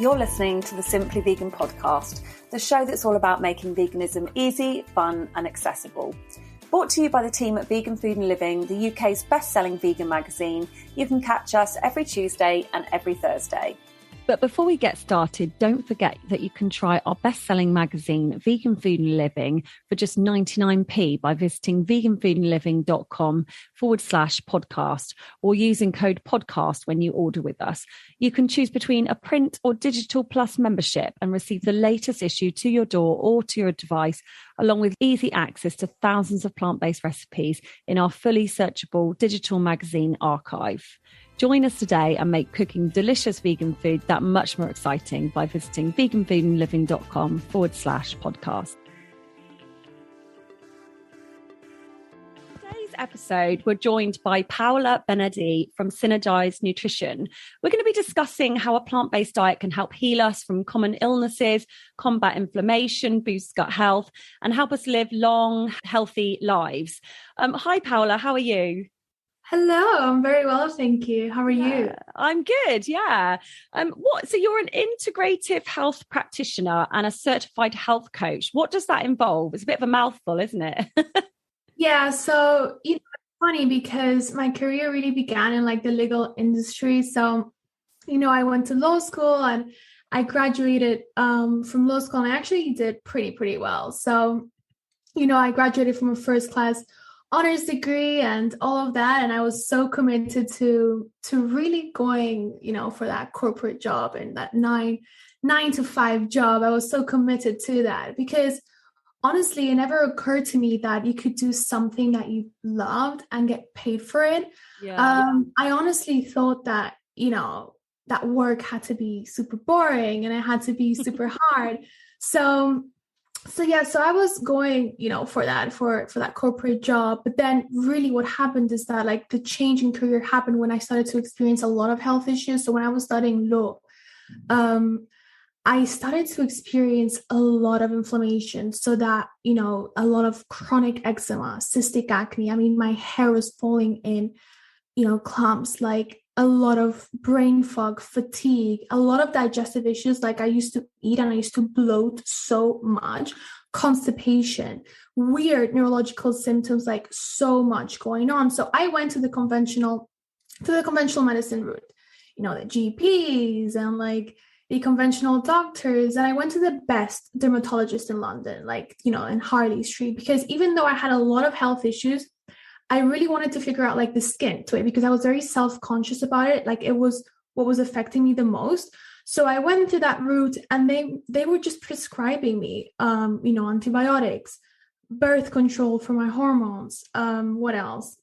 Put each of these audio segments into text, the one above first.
You're listening to the Simply Vegan podcast, the show that's all about making veganism easy, fun and accessible. Brought to you by the team at Vegan Food and Living, the UK's best-selling vegan magazine. You can catch us every Tuesday and every Thursday. But before we get started, don't forget that you can try our best-selling magazine, Vegan Food and Living, for just 99p by visiting veganfoodandliving.com/podcast or using code podcast when you order with us. You can choose between a print or digital plus membership and receive the latest issue to your door or to your device, along with easy access to thousands of plant-based recipes in our fully searchable digital magazine archive. Join us today and make cooking delicious vegan food that much more exciting by visiting veganfoodandliving.com/podcast. Today's episode, we're joined by Paula Benedi from Synergize Nutrition. We're going to be discussing how a plant-based diet can help heal us from common illnesses, combat inflammation, boost gut health, and help us live long, healthy lives. Hi, Paula. How are you? Hello, I'm very well, thank you. How are you? I'm good, yeah. So you're an integrative health practitioner and a certified health coach. What does that involve? It's a bit of a mouthful, isn't it? Yeah, so it's funny because my career really began in like the legal industry. So, I went to law school and I graduated from law school and I actually did pretty well. So, I graduated from a first class honors degree and all of that. And I was so committed to really going, for that corporate job and that nine to 5 job. I was so committed to that because honestly, it never occurred to me that you could do something that you loved and get paid for it. Yeah. I honestly thought that, that work had to be super boring and it had to be super hard. So I was going, for that corporate job. But then really what happened is that like the change in career happened when I started to experience a lot of health issues. So when I was studying law, I started to experience a lot of inflammation. So that, a lot of chronic eczema, cystic acne. I mean, my hair was falling in, clumps, like a lot of brain fog, fatigue, a lot of digestive issues. Like I used to eat and I used to bloat so much, constipation, weird neurological symptoms, like so much going on. So I went to the conventional medicine route, the GPs and like the conventional doctors. And I went to the best dermatologist in London, like, in Harley Street, because even though I had a lot of health issues, I really wanted to figure out like the skin to it because I was very self-conscious about it. Like it was what was affecting me the most. So I went to that route and they were just prescribing me, antibiotics, birth control for my hormones. What else?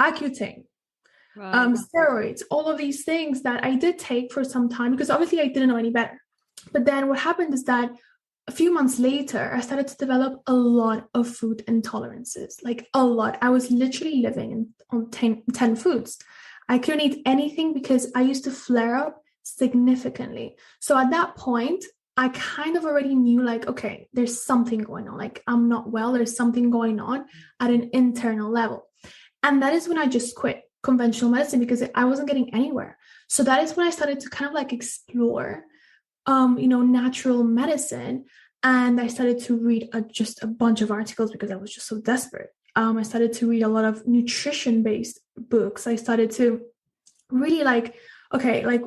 Accutane, steroids, all of these things that I did take for some time because obviously I didn't know any better. But then what happened is that a few months later, I started to develop a lot of food intolerances, like a lot. I was literally living on 10 foods. I couldn't eat anything because I used to flare up significantly. So at that point, I kind of already knew like, okay, there's something going on. Like I'm not well, there's something going on at an internal level. And that is when I just quit conventional medicine because I wasn't getting anywhere. So that is when I started to kind of like explore natural medicine. And I started to read just a bunch of articles because I was just so desperate. I started to read a lot of nutrition-based books. I started to really like, okay, like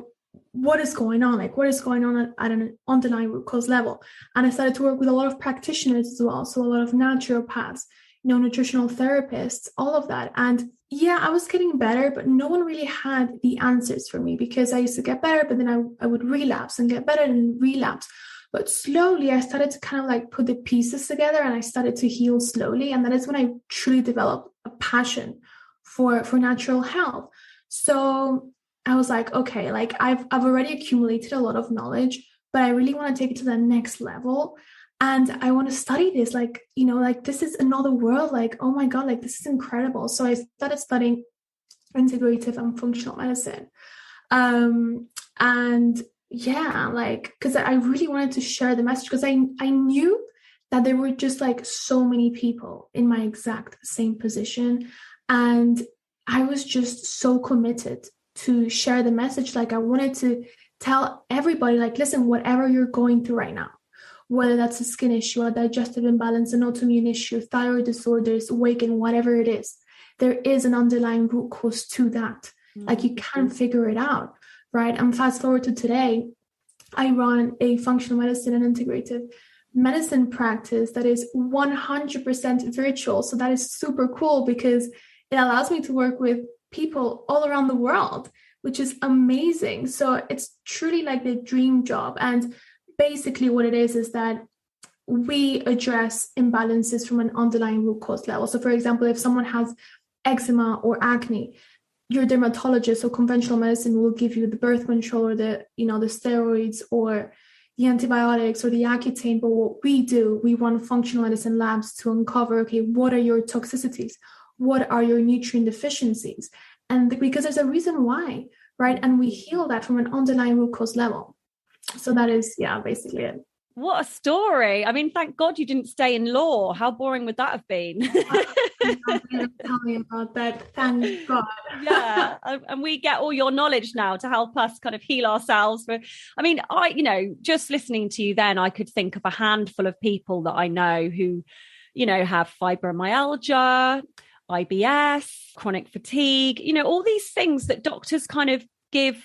what is going on? Like what is going on at an underlying root cause level? And I started to work with a lot of practitioners as well. So a lot of naturopaths, nutritional therapists, all of that. And yeah, I was getting better, but no one really had the answers for me because I used to get better, but then I would relapse and get better and relapse. But slowly I started to kind of like put the pieces together and I started to heal slowly. And that is when I truly developed a passion for natural health. So I was like, okay, like I've already accumulated a lot of knowledge, but I really want to take it to the next level. And I want to study this, like, like this is another world. Like, oh my God, like this is incredible. So I started studying integrative and functional medicine. And yeah, like, because I really wanted to share the message because I knew that there were just like so many people in my exact same position. And I was just so committed to share the message. Like I wanted to tell everybody, like, listen, whatever you're going through right now, whether that's a skin issue, a digestive imbalance, an autoimmune issue, thyroid disorders, weight gain, whatever it is, there is an underlying root cause to that. Like, you can figure it out, right? And fast forward to today, I run a functional medicine and integrative medicine practice that is 100% virtual. So that is super cool because it allows me to work with people all around the world, which is amazing. So it's truly like the dream job. And basically what it is that we address imbalances from an underlying root cause level. So for example, if someone has eczema or acne, your dermatologist or conventional medicine will give you the birth control or the steroids or the antibiotics or the Accutane. But what we do, we run functional medicine labs to uncover, okay, what are your toxicities? What are your nutrient deficiencies? And because there's a reason why, right? And we heal that from an underlying root cause level. So that is, basically it. What a story. I mean, thank God you didn't stay in law. How boring would that have been? Tell me about that. Thank God. Yeah. And we get all your knowledge now to help us kind of heal ourselves. But I mean, just listening to you then, I could think of a handful of people that I know who, have fibromyalgia, IBS, chronic fatigue, all these things that doctors kind of give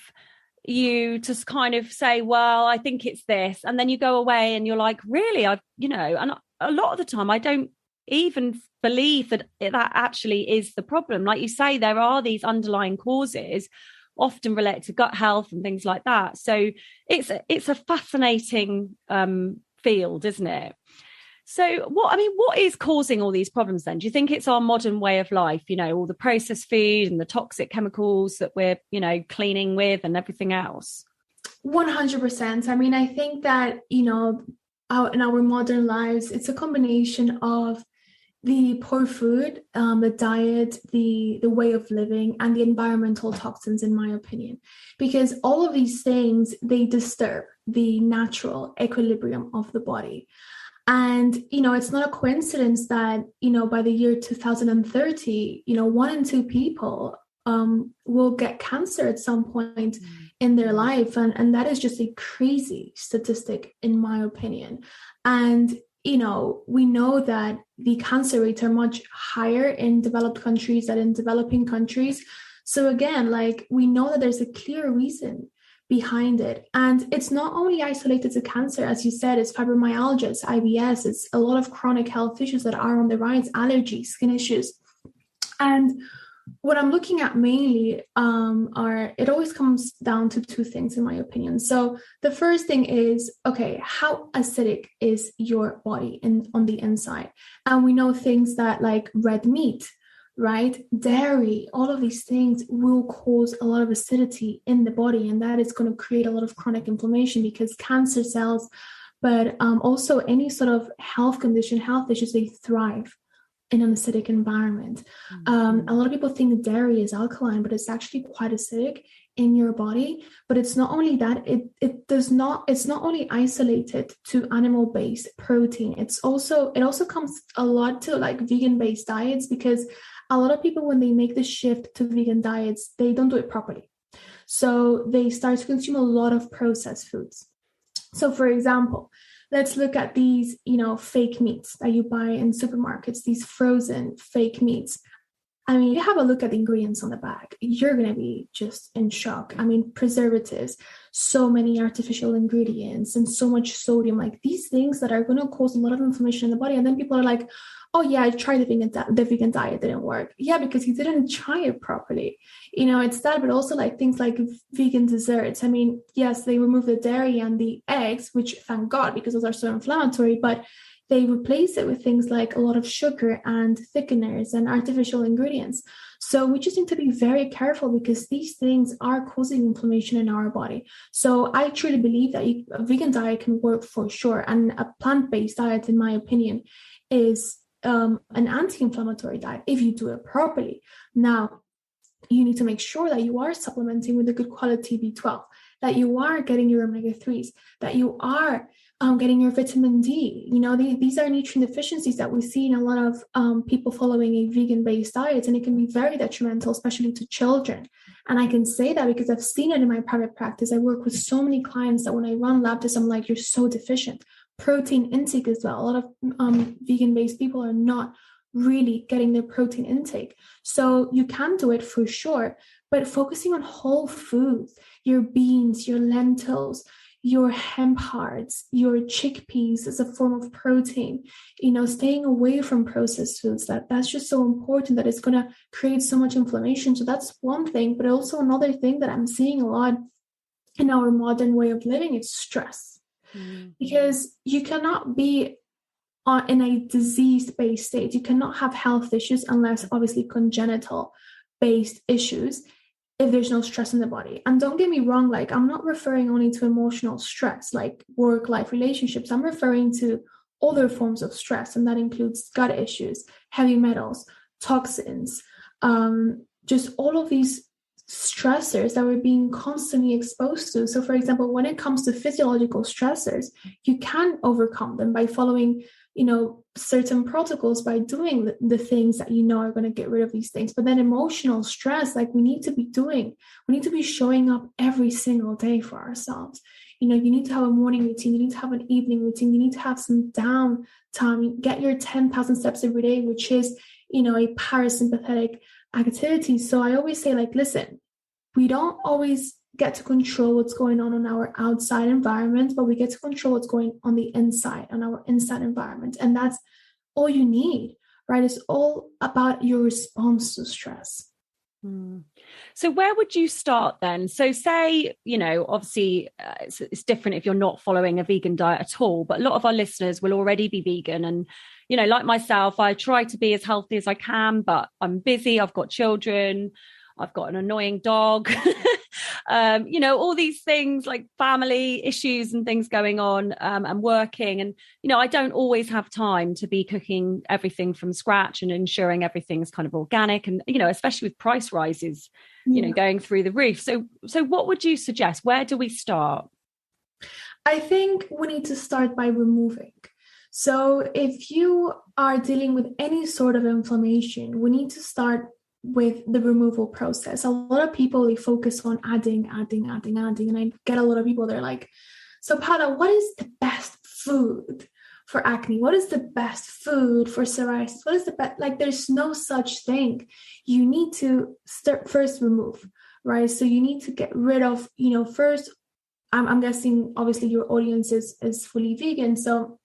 you to kind of say, well, I think it's this. And then you go away and you're like, really? And a lot of the time I don't even believe that actually is the problem. Like you say, there are these underlying causes, often related to gut health and things like that. So it's a fascinating field, isn't it? So what is causing all these problems then? Do you think it's our modern way of life, all the processed food and the toxic chemicals that we're, cleaning with and everything else? 100%. I mean, I think that, in our modern lives, it's a combination of the poor food, the diet, the way of living, and the environmental toxins, in my opinion, because all of these things, they disturb the natural equilibrium of the body. And, it's not a coincidence that, by the year 2030, 1 in 2 people will get cancer at some point in their life. And that is just a crazy statistic, in my opinion. And, we know that the cancer rates are much higher in developed countries than in developing countries. So again, we know that there's a clear reason behind it. And it's not only isolated to cancer, as you said, it's fibromyalgia, it's IBS, it's a lot of chronic health issues that are on the rise, allergies, skin issues. And what I'm looking at mainly it always comes down to 2 things, in my opinion. So the first thing is, okay, how acidic is your body on the inside? And we know things that like red meat, right? Dairy, all of these things will cause a lot of acidity in the body. And that is going to create a lot of chronic inflammation because cancer cells, but also any sort of health condition, health issues, they thrive in an acidic environment. A lot of people think dairy is alkaline, but it's actually quite acidic in your body. But it's not only that, it's not only isolated to animal-based protein. It also comes a lot to like vegan-based diets, because a lot of people, when they make the shift to vegan diets, they don't do it properly. So they start to consume a lot of processed foods. So for example, let's look at these, fake meats that you buy in supermarkets, these frozen fake meats. I mean, you have a look at the ingredients on the bag, you're going to be just in shock. I mean, preservatives, so many artificial ingredients and so much sodium, like these things that are going to cause a lot of inflammation in the body. And then people are like, oh yeah, I tried the vegan diet, didn't work. Yeah, because you didn't try it properly. It's that, but also like things like vegan desserts. I mean, yes, they remove the dairy and the eggs, which thank God, because those are so inflammatory, but they replace it with things like a lot of sugar and thickeners and artificial ingredients. So we just need to be very careful, because these things are causing inflammation in our body. So I truly believe that a vegan diet can work for sure. And a plant-based diet, in my opinion, is an anti-inflammatory diet if you do it properly. Now, you need to make sure that you are supplementing with a good quality B12, that you are getting your omega-3s, that you are getting your vitamin D. You know, these are nutrient deficiencies that we see in a lot of people following a vegan-based diet, and it can be very detrimental, especially to children. And I can say that because I've seen it in my private practice. I work with so many clients that when I run lab tests, I'm like, you're so deficient. Protein intake as well. A lot of vegan-based people are not really getting their protein intake. So you can do it for sure, but focusing on whole foods, your beans, your lentils, your hemp hearts, your chickpeas as a form of protein, you know, staying away from processed foods, that's just so important, that it's going to create so much inflammation. So that's one thing. But also another thing that I'm seeing a lot in our modern way of living is stress. Because you cannot be in a disease-based state. You cannot have health issues unless obviously congenital-based issues, if there's no stress in the body. And don't get me wrong, like I'm not referring only to emotional stress, like work-life relationships. I'm referring to other forms of stress, and that includes gut issues, heavy metals, toxins, just all of these stressors that we're being constantly exposed to. So for example, when it comes to physiological stressors, you can overcome them by following, you know, certain protocols, by doing the things that you know are going to get rid of these things. But then emotional stress, like we need to be showing up every single day for ourselves. You know, you need to have a morning routine, you need to have an evening routine, you need to have some down time, get your 10,000 steps every day, which is, you know, a parasympathetic activity. So I always say, like, listen, we don't always get to control what's going on our outside environment, but we get to control what's going on the inside, on our inside environment. And that's all you need, right? It's all about your response to stress. So where would you start then? So say, you know, obviously it's different if you're not following a vegan diet at all, but a lot of our listeners will already be vegan. And, you know, like myself, I try to be as healthy as I can, but I'm busy. I've got children. I've got an annoying dog, you know, all these things like family issues and things going on, and working. And, you know, I don't always have time to be cooking everything from scratch and ensuring everything's kind of organic. And, you know, especially with price rises, you know, going through the roof. So what would you suggest? Where do we start? I think we need to start by removing. So if you are dealing with any sort of inflammation, we need to start with the removal process. A lot of people, they focus on adding. And I get a lot of people, they're like, so Paula, what is the best food for acne? What is the best food for psoriasis? What is the best? Like, there's no such thing. You need to first remove, right? So you need to get rid of, you know, first, I'm guessing obviously your audience is fully vegan. So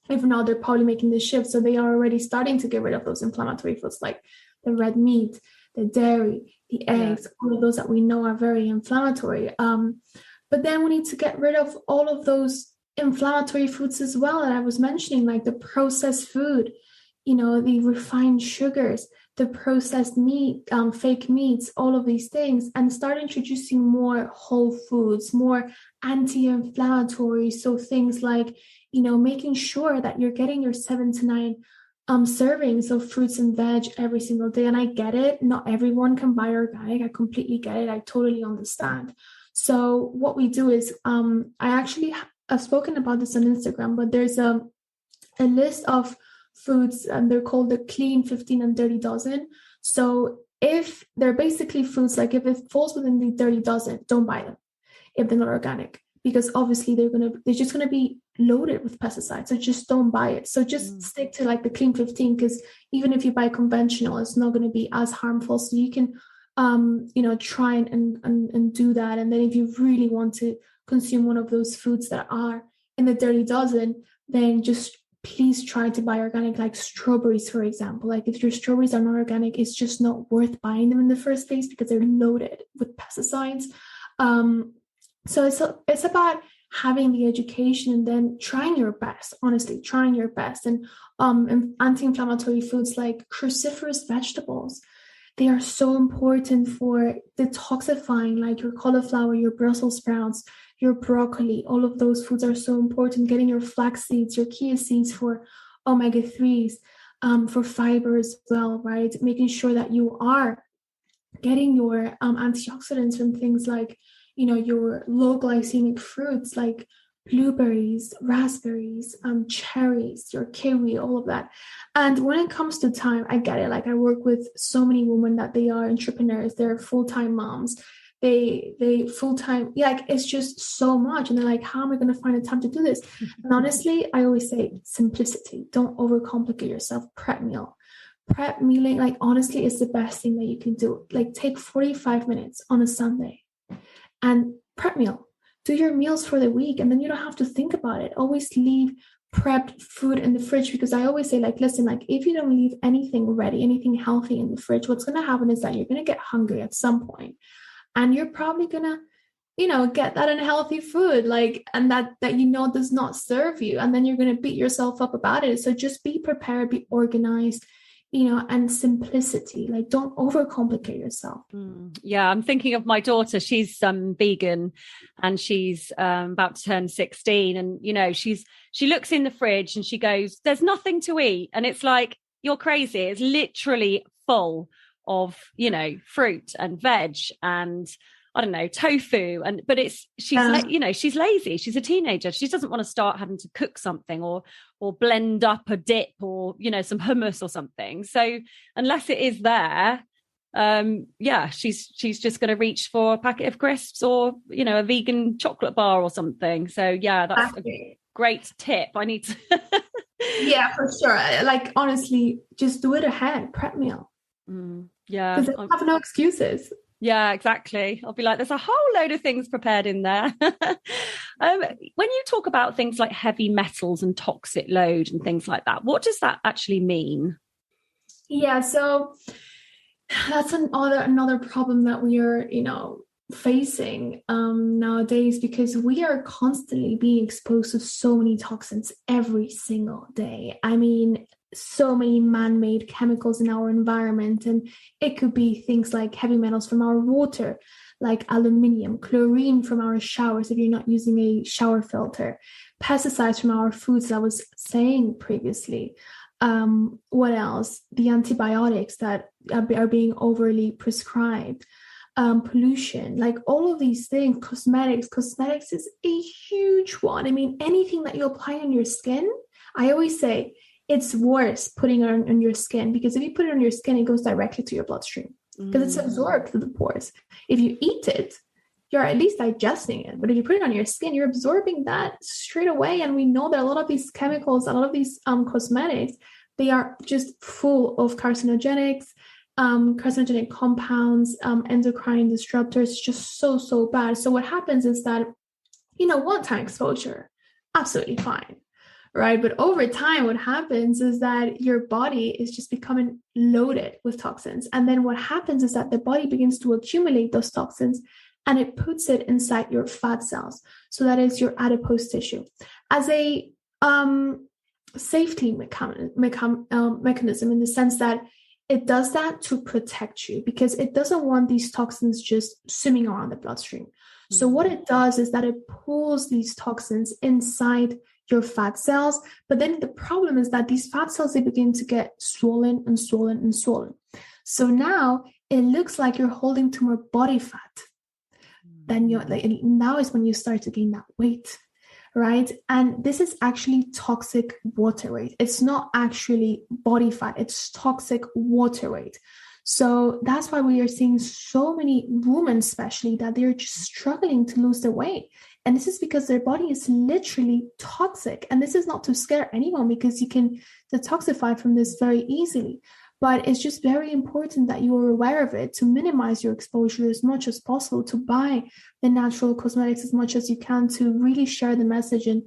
if not, they're probably making the shift. So they are already starting to get rid of those inflammatory foods like the red meat, the dairy, the eggs, all of those that we know are very inflammatory. But then we need to get rid of all of those inflammatory foods as well that I was mentioning, like the processed food, you know, the refined sugars, the processed meat, fake meats, all of these things, and start introducing more whole foods, more anti-inflammatory. So things like, you know, making sure that you're getting your 7 to 9 servings of fruits and veg every single day. And I get it. Not everyone can buy organic. I completely get it. I totally understand. So what we do is, I've spoken about this on Instagram, but there's a list of foods, and they're called the clean 15 and dirty dozen. So if they're basically foods, like if it falls within the dirty dozen, don't buy them if they're not organic, because obviously they're just gonna be loaded with pesticides. So just don't buy it. So just stick to like the clean 15, because even if you buy conventional, it's not going to be as harmful. So you can you know, try and do that. And then if you really want to consume one of those foods that are in the dirty dozen, then just please try to buy organic, like strawberries, for example. Like if your strawberries are not organic, it's just not worth buying them in the first place because they're loaded with pesticides. So it's about having the education and then trying your best, honestly, trying your best. And anti-inflammatory foods like cruciferous vegetables, they are so important for detoxifying, like your cauliflower, your Brussels sprouts, your broccoli. All of those foods are so important. Getting your flax seeds, your chia seeds for omega-3s, for fiber as well, right? Making sure that you are getting your antioxidants from things like, your low glycemic fruits like blueberries, raspberries, cherries, your kiwi, all of that. And when it comes to time, I get it. Like I work with so many women that they are entrepreneurs, they're full-time moms, they full-time, like it's just so much. And they're like, how am I going to find the time to do this? And honestly, I always say simplicity. Don't overcomplicate yourself. Prep mealing, like honestly, is the best thing that you can do. Like take 45 minutes on a Sunday and prep meal. Do your meals for the week, and then you don't have to think about it. Always leave prepped food in the fridge, because I always say, like, listen, like if you don't leave anything ready, anything healthy in the fridge, what's going to happen is that you're going to get hungry at some point, and you're probably going to, get that unhealthy food, like, and that does not serve you, and then you're going to beat yourself up about it. So just be prepared, be organized, and simplicity. Like don't overcomplicate yourself. Yeah, I'm thinking of my daughter. She's vegan, and she's about to turn 16. And she looks in the fridge and she goes, "There's nothing to eat," and it's like, you're crazy. It's literally full of fruit and veg and I don't know, tofu, but she's lazy. She's a teenager. She doesn't want to start having to cook something or blend up a dip or, some hummus or something. So unless it is there, she's just going to reach for a packet of crisps or, a vegan chocolate bar or something. So yeah, that's a great tip. I need to. Yeah, for sure. Like, honestly, just do it ahead, prep meal. Yeah. Because I have no excuses. Yeah, exactly. I'll be like, there's a whole load of things prepared in there. When you talk about things like heavy metals and toxic load and things like that, what does that actually mean? Yeah, so that's another problem that we are, facing nowadays, because we are constantly being exposed to so many toxins every single day. I mean, so many man-made chemicals in our environment, and it could be things like heavy metals from our water, like aluminium, chlorine from our showers if you're not using a shower filter, pesticides from our foods that I was saying previously. What else? The antibiotics that are being overly prescribed, pollution, like all of these things. Cosmetics is a huge one. I mean, anything that you apply on your skin, I always say it's worse putting it on your skin, because if you put it on your skin, it goes directly to your bloodstream because it's absorbed through the pores. If you eat it, you're at least digesting it. But if you put it on your skin, you're absorbing that straight away. And we know that a lot of these chemicals, a lot of these cosmetics, they are just full of carcinogenic compounds, endocrine disruptors, just so bad. So what happens is that, one-time exposure, absolutely fine. Right. But over time, what happens is that your body is just becoming loaded with toxins. And then what happens is that the body begins to accumulate those toxins, and it puts it inside your fat cells. So that is your adipose tissue as a safety mechanism, in the sense that it does that to protect you, because it doesn't want these toxins just swimming around the bloodstream. So what it does is that it pulls these toxins inside your fat cells. But then the problem is that these fat cells, they begin to get swollen. So now it looks like you're holding to more body fat. Then now is when you start to gain that weight, right? And this is actually toxic water weight. It's not actually body fat. It's toxic water weight. So that's why we are seeing so many women, especially, that they're just struggling to lose their weight. And this is because their body is literally toxic. And this is not to scare anyone, because you can detoxify from this very easily. But it's just very important that you are aware of it, to minimize your exposure as much as possible, to buy the natural cosmetics as much as you can, to really share the message, and,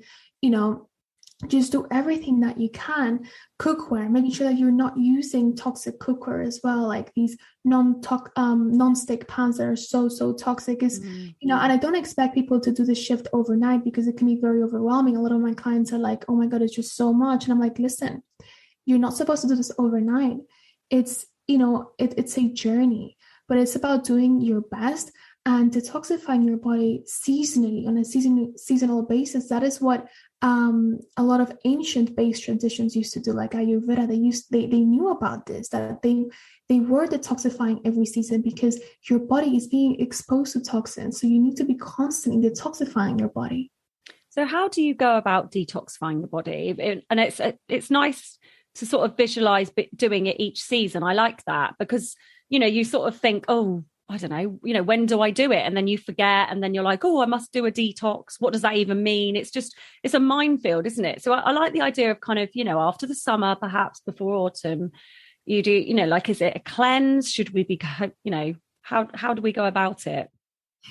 just do everything that you can. Cookware, making sure that you're not using toxic cookware as well, like these non-stick pans that are so toxic is, and I don't expect people to do the shift overnight, because it can be very overwhelming. A lot of my clients are like, oh my God, it's just so much. And I'm like, listen, you're not supposed to do this overnight. It's, it's a journey, but it's about doing your best. and detoxifying your body seasonally on a seasonal basis. That is what a lot of ancient based traditions used to do, like Ayurveda. They knew about this, that they were detoxifying every season because your body is being exposed to toxins. So you need to be constantly detoxifying your body. So how do you go about detoxifying the body? And it's nice to sort of visualize doing it each season. I like that because, you sort of think, oh, I don't know, when do I do it? And then you forget, and then you're like, oh, I must do a detox. What does that even mean? It's a minefield, isn't it? So I like the idea of kind of, after the summer, perhaps before autumn, you do, like, is it a cleanse? Should we be, how do we go about it?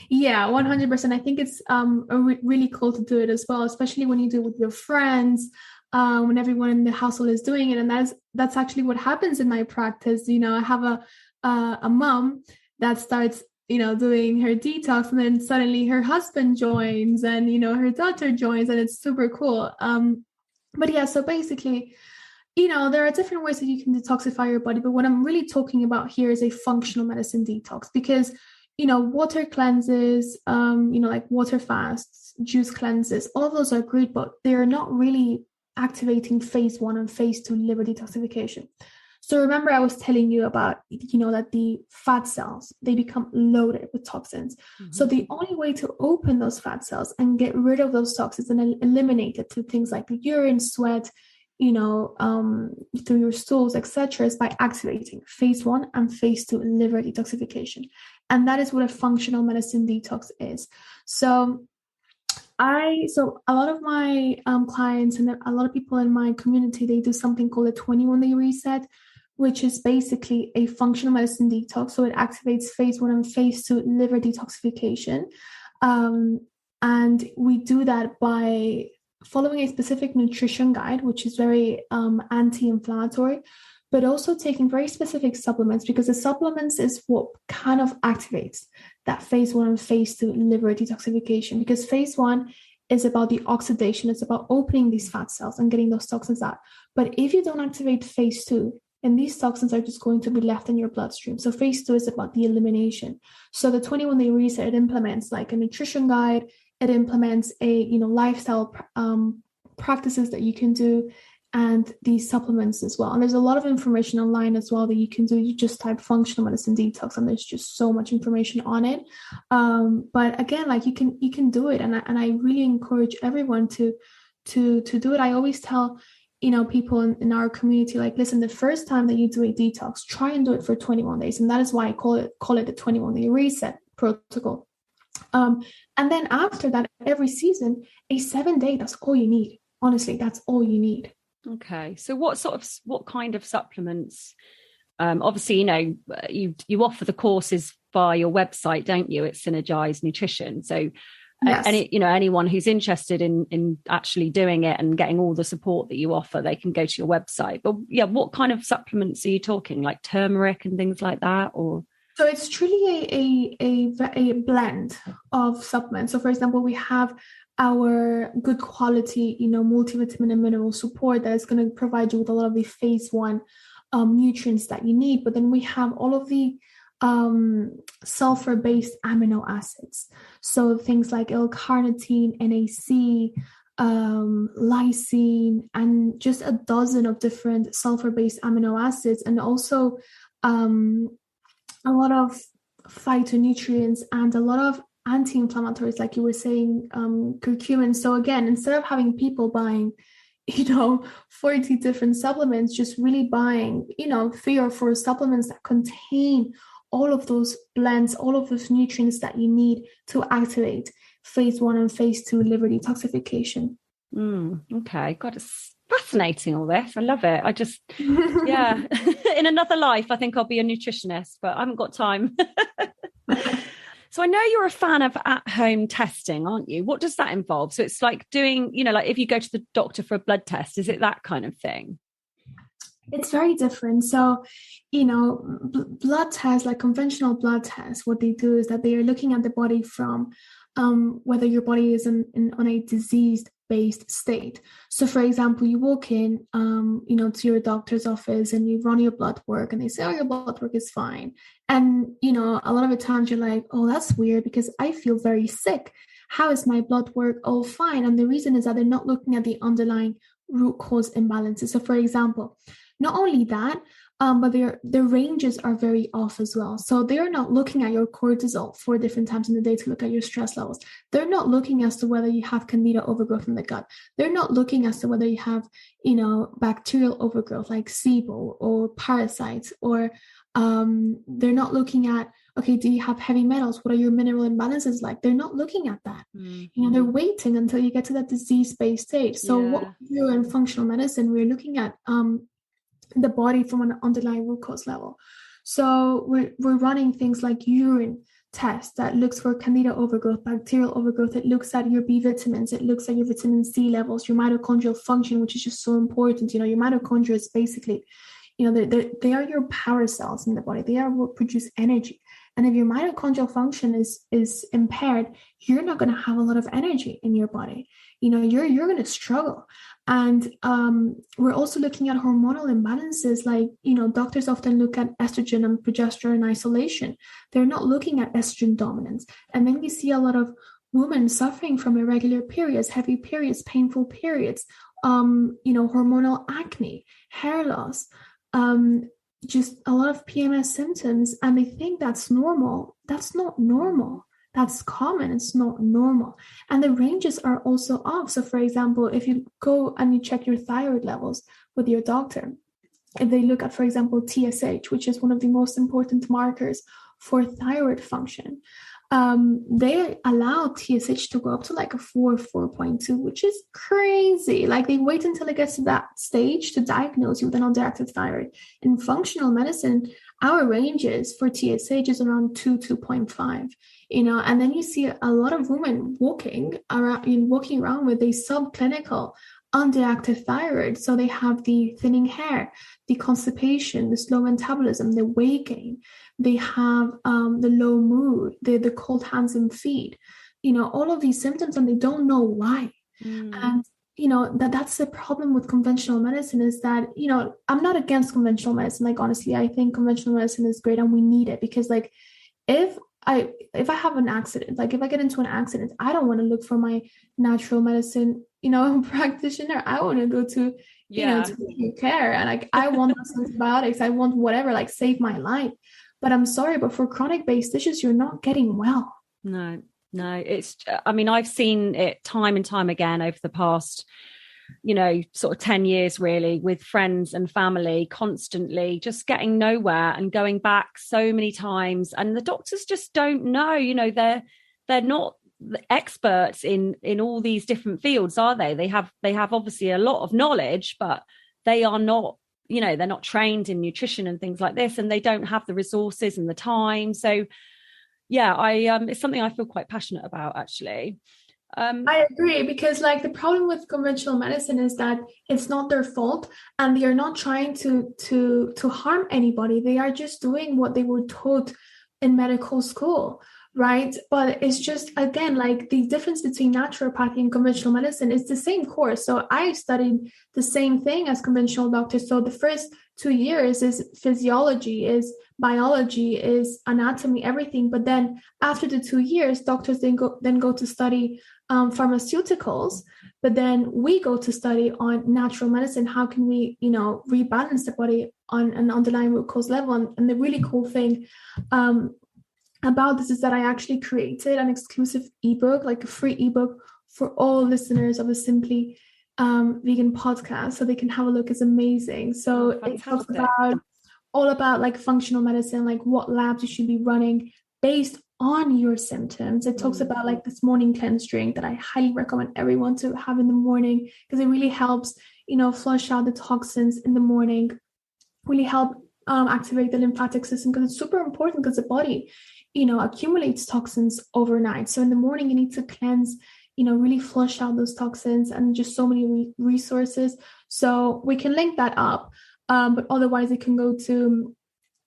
Yeah, 100%. I think it's really cool to do it as well, especially when you do it with your friends, when everyone in the household is doing it. And that's actually what happens in my practice. I have a mom that starts, doing her detox, and then suddenly her husband joins, and, her daughter joins, and it's super cool. But yeah, so basically, there are different ways that you can detoxify your body. But what I'm really talking about here is a functional medicine detox, because, water cleanses, like water fasts, juice cleanses, all of those are great, but they're not really activating phase 1 and phase 2 liver detoxification. So remember, I was telling you about, that the fat cells, they become loaded with toxins. Mm-hmm. So the only way to open those fat cells and get rid of those toxins and eliminate it through things like urine, sweat, through your stools, etc., is by activating phase 1 and phase 2 liver detoxification. And that is what a functional medicine detox is. So a lot of my clients and a lot of people in my community, they do something called a 21-day reset, which is basically a functional medicine detox. So it activates phase 1 and phase 2 liver detoxification. And we do that by following a specific nutrition guide, which is very anti-inflammatory, but also taking very specific supplements, because the supplements is what kind of activates that phase 1 and phase 2 liver detoxification. Because phase 1 is about the oxidation. It's about opening these fat cells and getting those toxins out. But if you don't activate phase 2, and these toxins are just going to be left in your bloodstream. So phase 2 is about the elimination. So the 21-day reset, it implements like a nutrition guide. It implements a, lifestyle practices that you can do, and these supplements as well. And there's a lot of information online as well that you can do. You just type functional medicine detox, and there's just so much information on it. But again, like you can do it. And I really encourage everyone to do it. I always tell, people in our community, like, listen, the first time that you do a detox, try and do it for 21 days. And that is why I call it the 21-day reset protocol. And then after that, every season, a 7-day, that's all you need. Honestly, that's all you need. Okay. So what kind of supplements? Obviously, you offer the courses via your website, don't you? It's Synergize Nutrition. So yes. Anyone who's interested in actually doing it and getting all the support that you offer, they can go to your website. But yeah, what kind of supplements are you talking? Like turmeric and things like that, or? So it's truly a blend of supplements. So for example, we have our good quality, multivitamin and mineral support that is going to provide you with a lot of the phase 1 nutrients that you need. But then we have all of the sulfur-based amino acids. So things like L-carnitine, NAC, lysine, and just a dozen of different sulfur-based amino acids, and also a lot of phytonutrients and a lot of anti-inflammatories, like you were saying, curcumin. So again, instead of having people buying, 40 different supplements, just really buying, 3 or 4 supplements that contain all of those blends, all of those nutrients that you need to activate phase 1 and phase 2 liver detoxification. Okay. God, it's fascinating, all this. I love it. I just, yeah. In another life, I think I'll be a nutritionist, but I haven't got time. So I know you're a fan of at-home testing, aren't you? What does that involve? So it's like doing, like if you go to the doctor for a blood test, is it that kind of thing? It's very different. So, blood tests, like conventional blood tests, what they do is that they are looking at the body from whether your body is on a diseased based state. So for example, you walk in, to your doctor's office and you run your blood work and they say, oh, your blood work is fine. And, a lot of the times you're like, oh, that's weird because I feel very sick. How is my blood work all fine? And the reason is that they're not looking at the underlying root cause imbalances. So for example, not only that, but their ranges are very off as well. So they're not looking at your cortisol 4 different times in the day to look at your stress levels. They're not looking as to whether you have candida overgrowth in the gut. They're not looking as to whether you have, bacterial overgrowth like SIBO or parasites, or they're not looking at, okay, do you have heavy metals? What are your mineral imbalances like? They're not looking at that. Mm-hmm. They're waiting until you get to that disease-based state. So what we do in functional medicine, we're looking at the body from an underlying root cause level. So we're running things like urine tests that looks for candida overgrowth, bacterial overgrowth. It looks at your B vitamins. It looks at your vitamin C levels, your mitochondrial function, which is just so important. Your mitochondria is basically, they are your power cells in the body. They are what produce energy. And if your mitochondrial function is impaired, you're not going to have a lot of energy in your body. You're going to struggle. And we're also looking at hormonal imbalances. Like, doctors often look at estrogen and progesterone in isolation. They're not looking at estrogen dominance. And then we see a lot of women suffering from irregular periods, heavy periods, painful periods, hormonal acne, hair loss, just a lot of PMS symptoms, and they think that's normal. That's not normal. That's common. It's not normal. And the ranges are also off. So for example, if you go and you check your thyroid levels with your doctor, if they look at, for example, TSH, which is one of the most important markers for thyroid function, they allow TSH to go up to like a 4.2, which is crazy. Like they wait until it gets to that stage to diagnose you with an underactive thyroid. In functional medicine, our ranges for TSH is around 2.5, and then you see a lot of women walking around with a subclinical underactive thyroid. So they have the thinning hair, the constipation, the slow metabolism, the weight gain. They have the low mood, the cold hands and feet, all of these symptoms, and they don't know why. And, that's the problem with conventional medicine is that, I'm not against conventional medicine. Like, honestly, I think conventional medicine is great and we need it because, like, if I have an accident, like if I get into an accident, I don't want to look for my natural medicine, practitioner. I want to go to, to care. And like, I want those antibiotics. I want whatever, like save my life. But I'm sorry, but for chronic based issues, you're not getting well. No, I've seen it time and time again over the past, sort of 10 years really, with friends and family, constantly just getting nowhere and going back so many times. And the doctors just don't know, they're not experts in all these different fields, are they? They have obviously a lot of knowledge, but they are not, they're not trained in nutrition and things like this, and they don't have the resources and the time. So it's something I feel quite passionate about, actually. I agree, because like the problem with conventional medicine is that it's not their fault and they are not trying to harm anybody. They are just doing what they were taught in medical school. Right. But it's just, again, like the difference between naturopathy and conventional medicine is the same course. So I studied the same thing as conventional doctors. So the first 2 years is physiology, is biology, is anatomy, everything. But then after the 2 years, doctors then go to study pharmaceuticals. But then we go to study on natural medicine. How can we, rebalance the body on an underlying root cause level? And the really cool thing about this is that I actually created an exclusive ebook, like a free ebook for all listeners of a Simply Vegan podcast, so they can have a look. It's amazing. So it talks all about like functional medicine, like what labs you should be running based on your symptoms. It talks about like this morning cleanse drink that I highly recommend everyone to have in the morning, because it really helps, flush out the toxins in the morning, really help activate the lymphatic system, because it's super important, because the body accumulates toxins overnight. So in the morning, you need to cleanse, really flush out those toxins, and just so many resources. So we can link that up. But otherwise, you can go to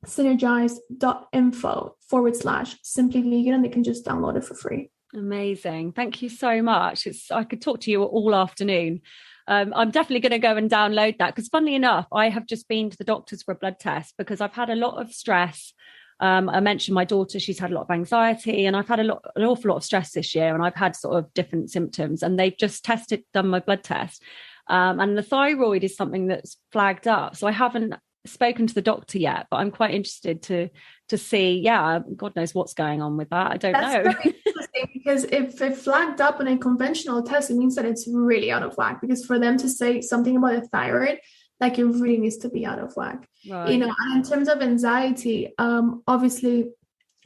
synergize.info/simply vegan, and they can just download it for free. Amazing. Thank you so much. I could talk to you all afternoon. I'm definitely going to go and download that because funnily enough, I have just been to the doctors for a blood test because I've had a lot of stress. I mentioned my daughter, she's had a lot of anxiety and I've had an awful lot of stress this year and I've had sort of different symptoms and they've just done my blood test. And the thyroid is something that's flagged up. So I haven't spoken to the doctor yet, but I'm quite interested to see, God knows what's going on with that. I don't know. That's very interesting because if it flagged up in a conventional test, it means that it's really out of whack because for them to say something about a thyroid, like it really needs to be out of whack. Right. You know, and in terms of anxiety, obviously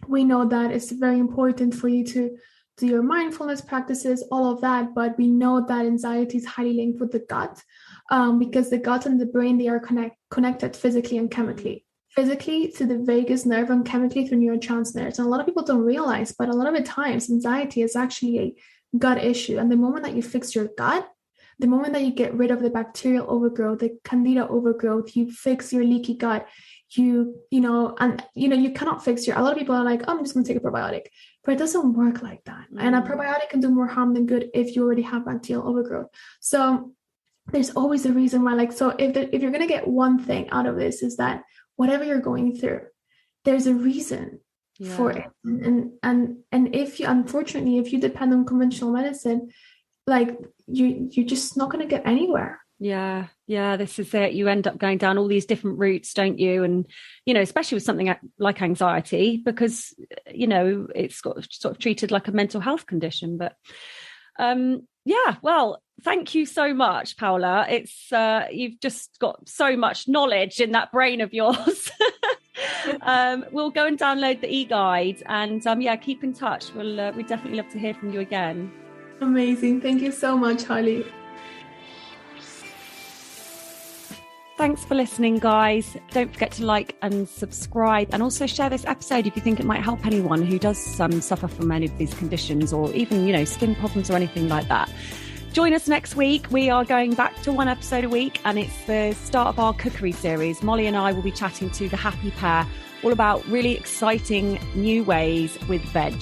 we know that it's very important for you to do your mindfulness practices, all of that, but we know that anxiety is highly linked with the gut because the gut and the brain, they are connected physically and chemically. Physically to the vagus nerve and chemically through neurotransmitters. And a lot of people don't realize, but a lot of the times anxiety is actually a gut issue. And the moment that you fix your gut, the moment that you get rid of the bacterial overgrowth, the candida overgrowth, you fix your leaky gut, you cannot fix a lot of people are like, oh, I'm just going to take a probiotic, but it doesn't work like that. And a probiotic can do more harm than good if you already have bacterial overgrowth. So there's always a reason why, so if you're going to get one thing out of this is that whatever you're going through, there's a reason for it. And if you depend on conventional medicine, you're just not going to get anywhere. Yeah, this is it. You end up going down all these different routes, don't you? And, especially with something like anxiety, because, it's got sort of treated like a mental health condition. But well, thank you so much, Paula. It's you've just got so much knowledge in that brain of yours. We'll go and download the e-guide and keep in touch. We'd definitely love to hear from you again. Amazing. Thank you so much, Holly. Thanks for listening, guys. Don't forget to like and subscribe and also share this episode if you think it might help anyone who does suffer from any of these conditions or even, skin problems or anything like that. Join us next week. We are going back to one episode a week and it's the start of our cookery series. Molly and I will be chatting to the Happy Pear all about really exciting new ways with veg.